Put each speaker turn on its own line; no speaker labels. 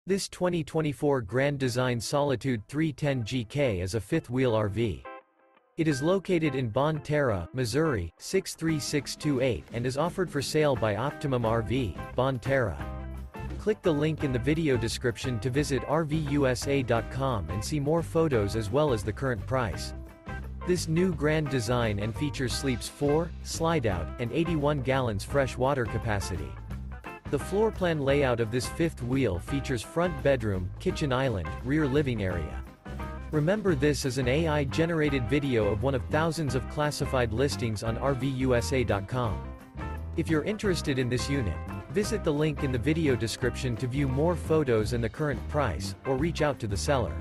This 2024 Grand Design Solitude 310GK is a fifth-wheel RV. It is located in Bonne Terre, Missouri, 63628 and is offered for sale by Optimum RV, Bonne Terre. Click the link in the video description to visit RVUSA.com and see more photos as well as the current price. This new Grand Design and features sleeps 4, Slideout, and 81 gallons fresh water capacity. The floor plan layout of this fifth wheel features front bedroom, kitchen island, rear living area. Remember, this is an AI-generated video of one of thousands of classified listings on RVUSA.com. If you're interested in this unit, visit the link in the video description to view more photos and the current price, or reach out to the seller.